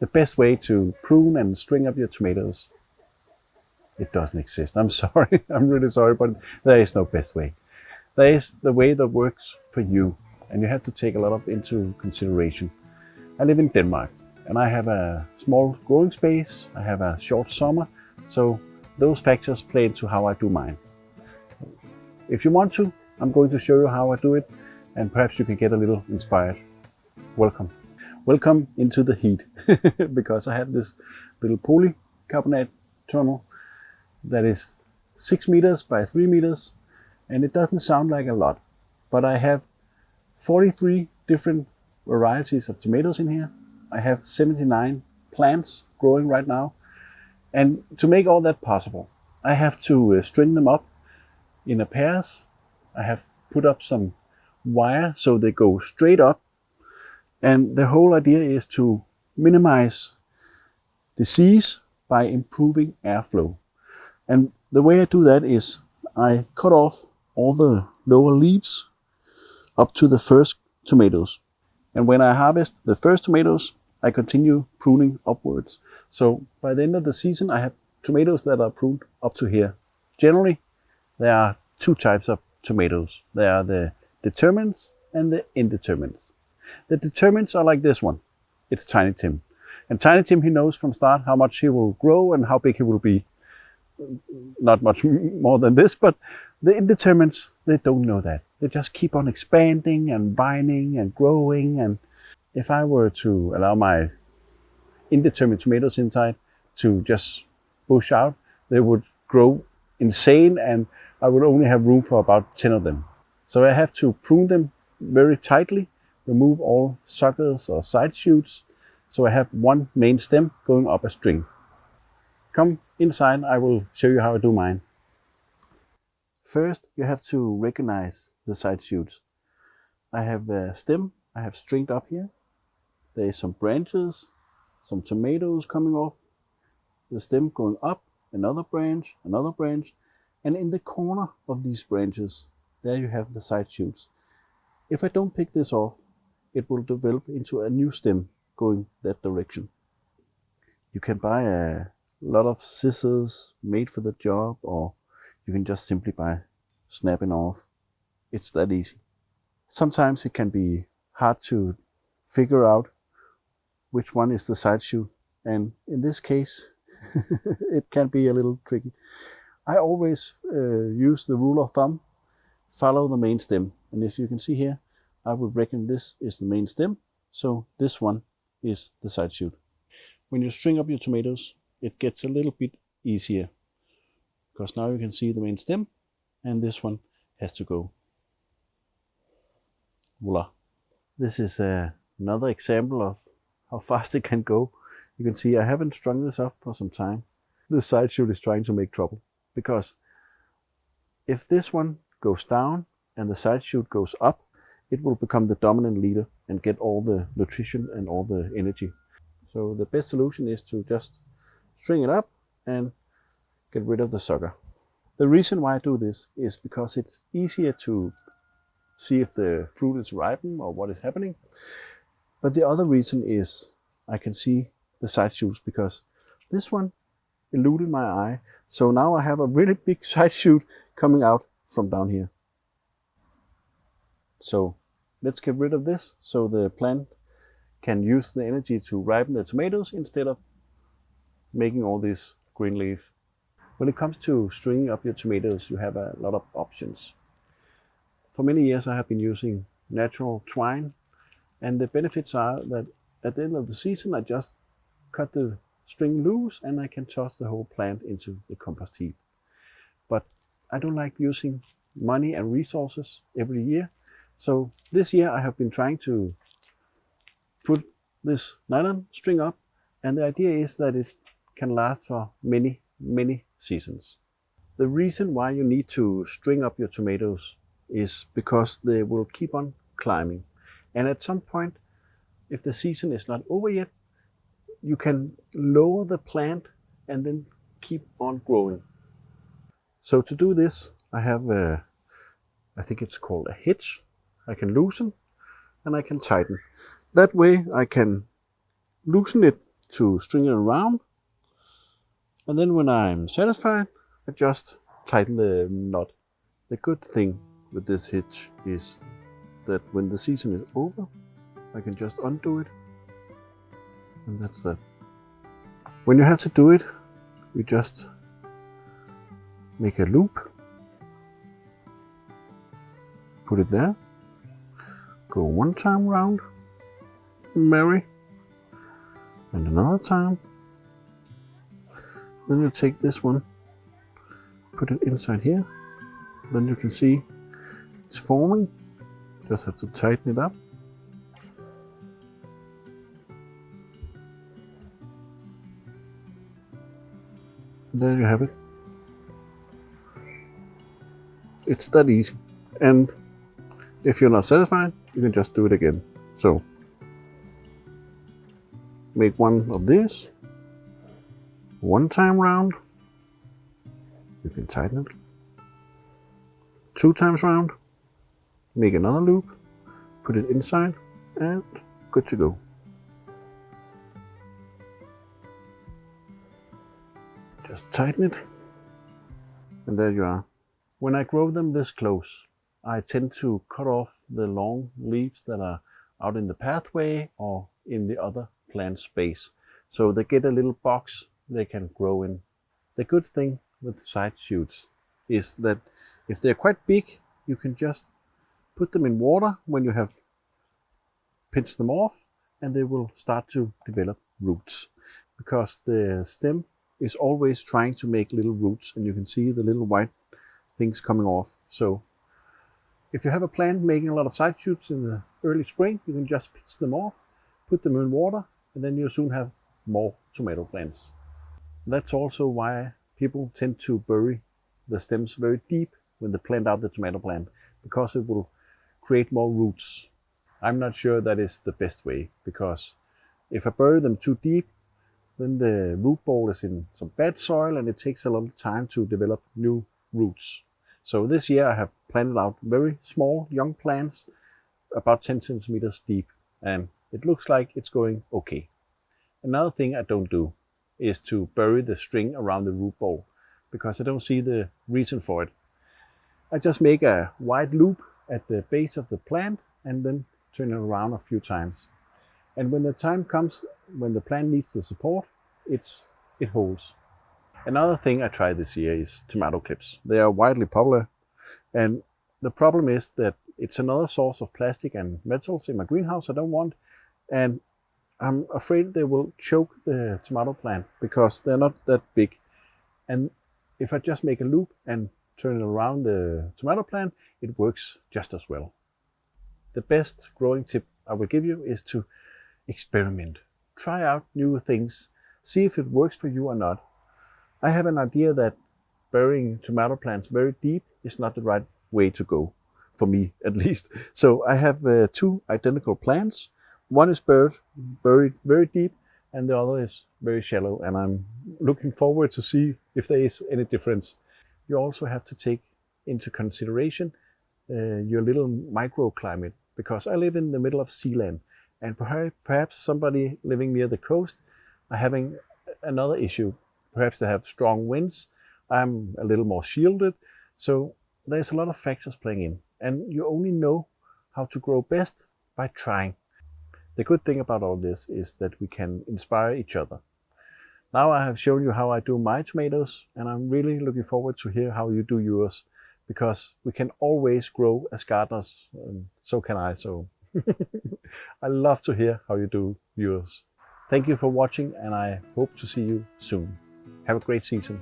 The best way to prune and string up your tomatoes, it doesn't exist. I'm sorry, I'm really sorry, but there is no best way. There is the way that works for you, and you have to take a lot of into consideration. I live in Denmark, and I have a small growing space, I have a short summer, so those factors play into how I do mine. If you want to, I'm going to show you how I do it, and perhaps you can get a little inspired. Welcome. Welcome into the heat, because I have this little polycarbonate tunnel that is 6 meters by 3 meters, and it doesn't sound like a lot, but I have 43 different varieties of tomatoes in here. I have 79 plants growing right now, and to make all that possible, I have to string them up in a pairs. I have put up some wire so they go straight up, and the whole idea is to minimize disease by improving airflow. And the way I do that is I cut off all the lower leaves up to the first tomatoes. And when I harvest the first tomatoes, I continue pruning upwards. So by the end of the season, I have tomatoes that are pruned up to here. Generally, there are two types of tomatoes. There are the determinates and the indeterminates. The determinates are like this one. It's Tiny Tim. And Tiny Tim, he knows from start how much he will grow and how big he will be. Not much more than this, but the indeterminates, they don't know that. They just keep on expanding and vining and growing. And if I were to allow my indeterminate tomatoes inside to just bush out, they would grow insane, and I would only have room for about 10 of them. So I have to prune them very tightly, remove all suckers or side shoots, so I have one main stem going up a string. Come inside, I will show you how I do mine. First, you have to recognize the side shoots. I have a stem I have stringed up here. There is some branches, some tomatoes coming off, the stem going up, another branch, and in the corner of these branches, there you have the side shoots. If I don't pick this off, it will develop into a new stem going that direction. You can buy a lot of scissors made for the job, or you can just simply buy snapping off. It's that easy. Sometimes it can be hard to figure out which one is the side shoot, and in this case it can be a little tricky. I always use the rule of thumb, follow the main stem, and as you can see here, I would reckon this is the main stem, so this one is the side shoot. When you string up your tomatoes, it gets a little bit easier, because now you can see the main stem, and this one has to go. Voila. This is another example of how fast it can go. You can see I haven't strung this up for some time. This side shoot is trying to make trouble, because if this one goes down and the side shoot goes up, it will become the dominant leader and get all the nutrition and all the energy. So the best solution is to just string it up and get rid of the sucker. The reason why I do this is because it's easier to see if the fruit is ripened or what is happening. But the other reason is I can see the side shoots, because this one eluded my eye. So now I have a really big side shoot coming out from down here. So let's get rid of this so the plant can use the energy to ripen the tomatoes instead of making all this green leaf. When it comes to stringing up your tomatoes, you have a lot of options. For many years I have been using natural twine, and the benefits are that at the end of the season I just cut the string loose and I can toss the whole plant into the compost heap. But I don't like using money and resources every year, so this year I have been trying to put this nylon string up, and the idea is that it can last for many seasons. The reason why you need to string up your tomatoes is because they will keep on climbing, and at some point, if the season is not over yet, you can lower the plant and then keep on growing. So to do this, I have I think it's called a hitch. I can loosen and I can tighten. That way I can loosen it to string it around. And then when I'm satisfied, I just tighten the knot. The good thing with this hitch is that when the season is over, I can just undo it. And that's that. When you have to do it, you just make a loop, put it there, go one time round, marry, and another time. Then you take this one, put it inside here. Then you can see it's forming. Just have to tighten it up. And there you have it. It's that easy. And if you're not satisfied, you can just do it again. So make one of this, one time round, you can tighten it. 2 times round, make another loop, put it inside, and good to go. Just tighten it, and there you are. When I grow them this close, I tend to cut off the long leaves that are out in the pathway or in the other plant space, so they get a little box they can grow in. The good thing with side shoots is that if they're quite big, you can just put them in water when you have pinched them off, and they will start to develop roots, because the stem is always trying to make little roots, and you can see the little white things coming off. So if you have a plant making a lot of side shoots in the early spring, you can just pinch them off, put them in water, and then you'll soon have more tomato plants. That's also why people tend to bury the stems very deep when they plant out the tomato plant, because it will create more roots. I'm not sure that is the best way, because if I bury them too deep, then the root ball is in some bad soil and it takes a lot of time to develop new roots. So this year I have planted out very small young plants, about 10 centimeters deep, and it looks like it's going okay. Another thing I don't do is to bury the string around the root ball, because I don't see the reason for it. I just make a wide loop at the base of the plant and then turn it around a few times. And when the time comes when the plant needs the support, it holds. Another thing I tried this year is tomato clips. They are widely popular, and the problem is that it's another source of plastic and metals in my greenhouse I don't want, and I'm afraid they will choke the tomato plant because they're not that big. And if I just make a loop and turn it around the tomato plant, it works just as well. The best growing tip I will give you is to experiment. Try out new things. See if it works for you or not. I have an idea that burying tomato plants very deep is not the right way to go, for me at least. So I have 2 identical plants. One is buried very deep, and the other is very shallow, and I'm looking forward to see if there is any difference. You also have to take into consideration your little microclimate, because I live in the middle of Sealand, and perhaps somebody living near the coast are having another issue. Perhaps they have strong winds. I'm a little more shielded. So there's a lot of factors playing in, and you only know how to grow best by trying. The good thing about all this is that we can inspire each other. Now I have shown you how I do my tomatoes, and I'm really looking forward to hear how you do yours, because we can always grow as gardeners, and so can I. So I love to hear how you do yours. Thank you for watching, and I hope to see you soon. Have a great season.